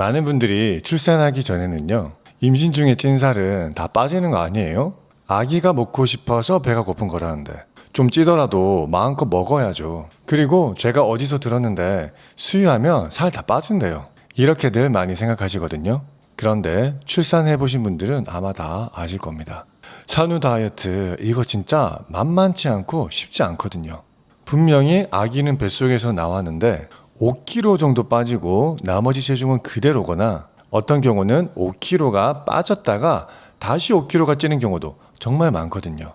많은 분들이 출산하기 전에는요, 임신 중에 찐 살은 다 빠지는 거 아니에요? 아기가 먹고 싶어서 배가 고픈 거라는데 좀 찌더라도 마음껏 먹어야죠. 그리고 제가 어디서 들었는데 수유하면 살 다 빠진대요. 이렇게들 많이 생각하시거든요. 그런데 출산해보신 분들은 아마 다 아실 겁니다. 산후 다이어트 이거 진짜 만만치 않고 쉽지 않거든요. 분명히 아기는 뱃속에서 나왔는데 5kg 정도 빠지고 나머지 체중은 그대로거나 어떤 경우는 5kg가 빠졌다가 다시 5kg가 찌는 경우도 정말 많거든요.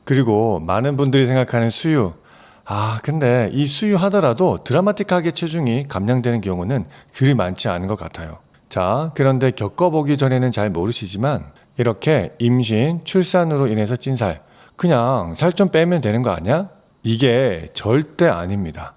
그리고 많은 분들이 생각하는 수유. 근데 이 수유하더라도 드라마틱하게 체중이 감량되는 경우는 그리 많지 않은 것 같아요. 자, 그런데 겪어보기 전에는 잘 모르시지만 이렇게 임신, 출산으로 인해서 찐 살, 그냥 살 좀 빼면 되는 거 아니야? 이게 절대 아닙니다.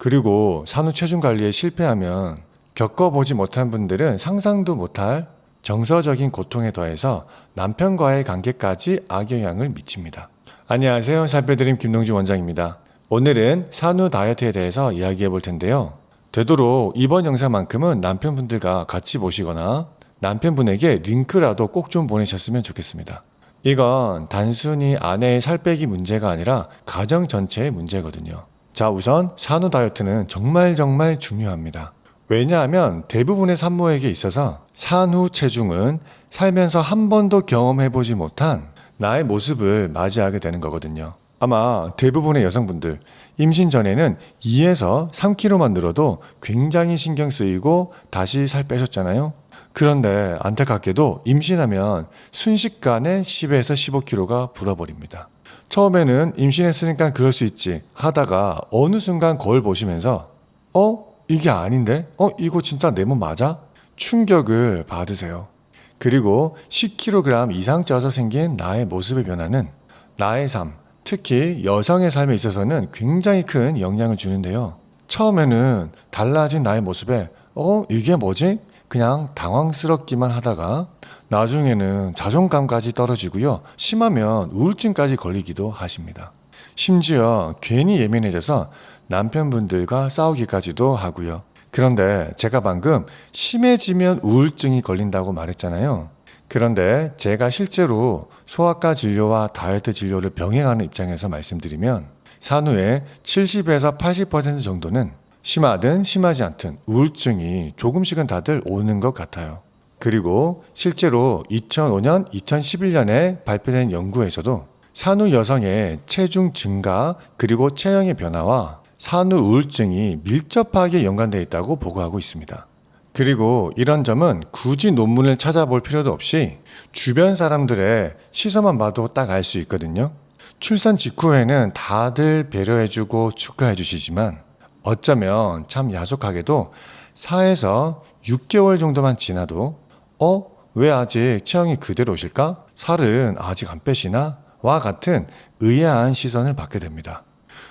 그리고 산후 체중 관리에 실패하면 겪어보지 못한 분들은 상상도 못할 정서적인 고통에 더해서 남편과의 관계까지 악영향을 미칩니다. 안녕하세요. 살 빼드림 김동주 원장입니다. 오늘은 산후 다이어트에 대해서 이야기해 볼 텐데요. 되도록 이번 영상만큼은 남편분들과 같이 보시거나 남편분에게 링크라도 꼭 좀 보내셨으면 좋겠습니다. 이건 단순히 아내의 살 빼기 문제가 아니라 가정 전체의 문제거든요. 자, 우선 산후 다이어트는 정말 중요합니다. 왜냐하면 대부분의 산모에게 있어서 산후 체중은 살면서 한 번도 경험해보지 못한 나의 모습을 맞이하게 되는 거거든요. 아마 대부분의 여성분들 임신 전에는 2에서 3kg만 늘어도 굉장히 신경 쓰이고 다시 살 빼셨잖아요. 그런데 안타깝게도 임신하면 순식간에 10에서 15kg가 불어버립니다. 처음에는 임신했으니까 그럴 수 있지 하다가 어느 순간 거울 보시면서 이게 아닌데? 이거 진짜 내 몸 맞아? 충격을 받으세요. 그리고 10kg 이상 쪄서 생긴 나의 모습의 변화는 나의 삶, 특히 여성의 삶에 있어서는 굉장히 큰 영향을 주는데요. 처음에는 달라진 나의 모습에 이게 뭐지? 그냥 당황스럽기만 하다가 나중에는 자존감까지 떨어지고요. 심하면 우울증까지 걸리기도 하십니다. 심지어 괜히 예민해져서 남편분들과 싸우기까지도 하고요. 그런데 제가 방금 심해지면 우울증이 걸린다고 말했잖아요. 그런데 제가 실제로 소아과 진료와 다이어트 진료를 병행하는 입장에서 말씀드리면 산후의 70에서 80% 정도는 심하든 심하지 않든 우울증이 조금씩은 다들 오는 것 같아요. 그리고 실제로 2005년, 2011년에 발표된 연구에서도 산후 여성의 체중 증가 그리고 체형의 변화와 산후 우울증이 밀접하게 연관되어 있다고 보고하고 있습니다. 그리고 이런 점은 굳이 논문을 찾아볼 필요도 없이 주변 사람들의 시선만 봐도 딱 알 수 있거든요. 출산 직후에는 다들 배려해주고 축하해주시지만 어쩌면 참 야속하게도 4에서 6개월 정도만 지나도 왜 아직 체형이 그대로실까? 살은 아직 안 빼시나? 와 같은 의아한 시선을 받게 됩니다.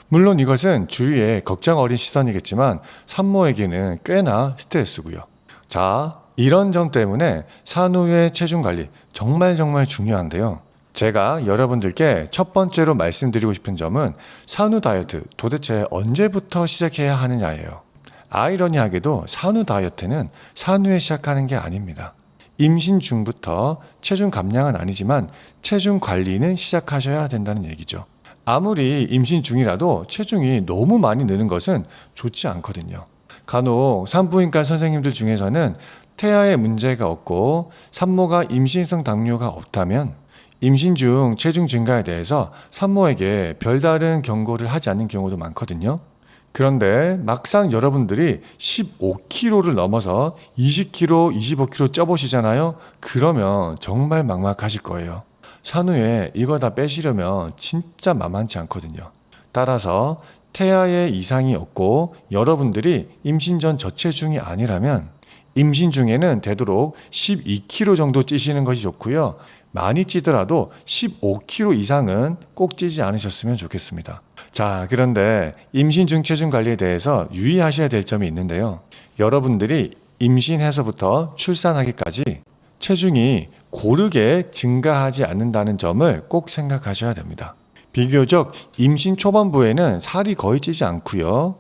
물론 이것은 주위의 걱정 어린 시선이겠지만 산모에게는 꽤나 스트레스고요. 자, 이런 점 때문에 산후의 체중 관리 정말 중요한데요. 제가 여러분들께 첫 번째로 말씀드리고 싶은 점은 산후 다이어트 도대체 언제부터 시작해야 하느냐예요. 아이러니하게도 산후 다이어트는 산후에 시작하는 게 아닙니다. 임신 중부터 체중 감량은 아니지만 체중 관리는 시작하셔야 된다는 얘기죠. 아무리 임신 중이라도 체중이 너무 많이 느는 것은 좋지 않거든요. 간혹 산부인과 선생님들 중에서는 태아에 문제가 없고 산모가 임신성 당뇨가 없다면 임신 중 체중 증가에 대해서 산모에게 별다른 경고를 하지 않는 경우도 많거든요. 그런데 막상 여러분들이 15kg를 넘어서 20kg, 25kg 쪄보시잖아요. 그러면 정말 막막하실 거예요. 산후에 이거 다 빼시려면 진짜 만만치 않거든요. 따라서 태아에 이상이 없고 여러분들이 임신 전 저체중이 아니라면 임신 중에는 되도록 12kg 정도 찌시는 것이 좋고요. 많이 찌더라도 15kg 이상은 꼭 찌지 않으셨으면 좋겠습니다. 자, 그런데 임신 중 체중 관리에 대해서 유의하셔야 될 점이 있는데요. 여러분들이 임신해서부터 출산하기까지 체중이 고르게 증가하지 않는다는 점을 꼭 생각하셔야 됩니다. 비교적 임신 초반부에는 살이 거의 찌지 않고요.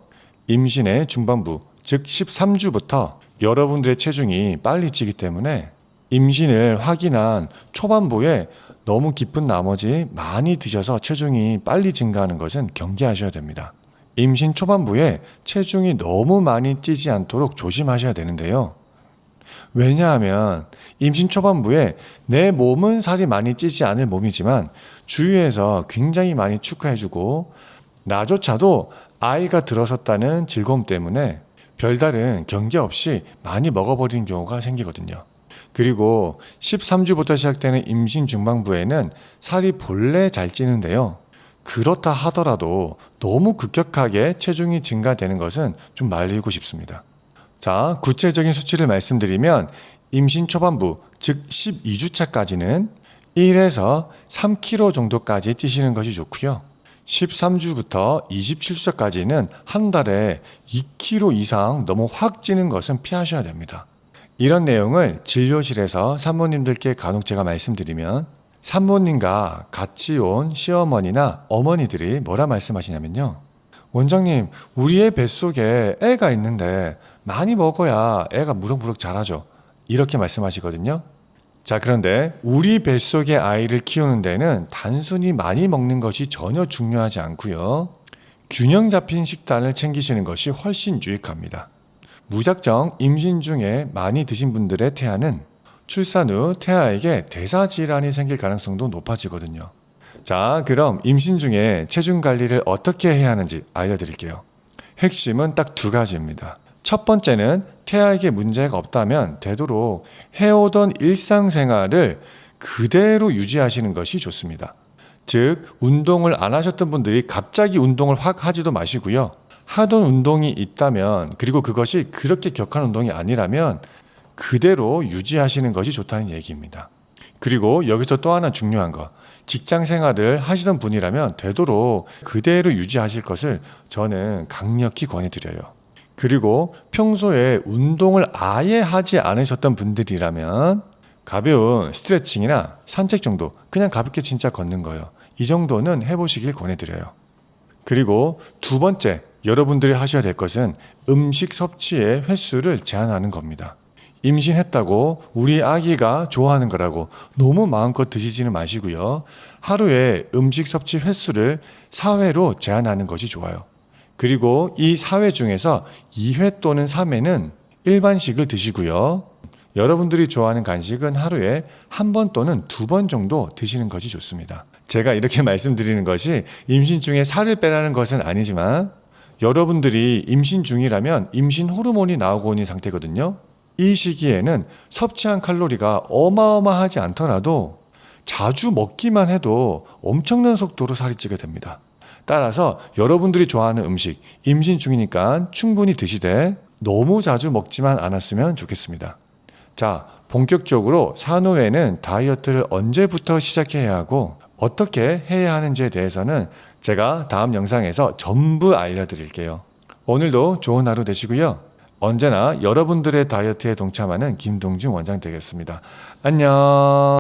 임신의 중반부, 즉 13주부터 여러분들의 체중이 빨리 찌기 때문에 임신을 확인한 초반부에 너무 기쁜 나머지 많이 드셔서 체중이 빨리 증가하는 것은 경계하셔야 됩니다. 임신 초반부에 체중이 너무 많이 찌지 않도록 조심하셔야 되는데요. 왜냐하면 임신 초반부에 내 몸은 살이 많이 찌지 않을 몸이지만 주위에서 굉장히 많이 축하해주고 나조차도 아이가 들어섰다는 즐거움 때문에 별다른 경계 없이 많이 먹어버리는 경우가 생기거든요. 그리고 13주부터 시작되는 임신 중반부에는 살이 본래 잘 찌는데요. 그렇다 하더라도 너무 급격하게 체중이 증가되는 것은 좀 말리고 싶습니다. 자, 구체적인 수치를 말씀드리면 임신 초반부, 즉 12주차까지는 1에서 3kg 정도까지 찌시는 것이 좋고요. 13주부터 27주차까지는 한 달에 2kg 이상 너무 확 찌는 것은 피하셔야 됩니다. 이런 내용을 진료실에서 산모님들께 간혹 제가 말씀드리면 산모님과 같이 온 시어머니나 어머니들이 뭐라 말씀하시냐면요. 원장님, 우리 애 뱃속에 애가 있는데 많이 먹어야 애가 무럭무럭 자라죠. 이렇게 말씀하시거든요. 자, 그런데 우리 뱃속의 아이를 키우는 데는 단순히 많이 먹는 것이 전혀 중요하지 않고요. 균형 잡힌 식단을 챙기시는 것이 훨씬 유익합니다. 무작정 임신 중에 많이 드신 분들의 태아는 출산 후 태아에게 대사질환이 생길 가능성도 높아지거든요. 자, 그럼 임신 중에 체중 관리를 어떻게 해야 하는지 알려드릴게요. 핵심은 딱 두 가지입니다. 첫 번째는 태아에게 문제가 없다면 되도록 해오던 일상생활을 그대로 유지하시는 것이 좋습니다. 즉, 운동을 안 하셨던 분들이 갑자기 운동을 확 하지도 마시고요. 하던 운동이 있다면, 그리고 그것이 그렇게 격한 운동이 아니라면 그대로 유지하시는 것이 좋다는 얘기입니다. 그리고 여기서 또 하나 중요한 거, 직장 생활을 하시던 분이라면 되도록 그대로 유지하실 것을 저는 강력히 권해드려요. 그리고 평소에 운동을 아예 하지 않으셨던 분들이라면 가벼운 스트레칭이나 산책 정도, 그냥 가볍게 진짜 걷는 거예요. 이 정도는 해보시길 권해드려요. 그리고 두 번째, 여러분들이 하셔야 될 것은 음식 섭취의 횟수를 제한하는 겁니다. 임신했다고 우리 아기가 좋아하는 거라고 너무 마음껏 드시지는 마시고요. 하루에 음식 섭취 횟수를 4회로 제한하는 것이 좋아요. 그리고 이 4회 중에서 2회 또는 3회는 일반식을 드시고요. 여러분들이 좋아하는 간식은 하루에 한 번 또는 2번 정도 드시는 것이 좋습니다. 제가 이렇게 말씀드리는 것이 임신 중에 살을 빼라는 것은 아니지만 여러분들이 임신 중이라면 임신 호르몬이 나오고 있는 상태거든요. 이 시기에는 섭취한 칼로리가 어마어마하지 않더라도 자주 먹기만 해도 엄청난 속도로 살이 찌게 됩니다. 따라서 여러분들이 좋아하는 음식, 임신 중이니까 충분히 드시되 너무 자주 먹지만 않았으면 좋겠습니다. 자, 본격적으로 산후에는 다이어트를 언제부터 시작해야 하고 어떻게 해야 하는지에 대해서는 제가 다음 영상에서 전부 알려드릴게요. 오늘도 좋은 하루 되시고요. 언제나 여러분들의 다이어트에 동참하는 김동준 원장 되겠습니다. 안녕.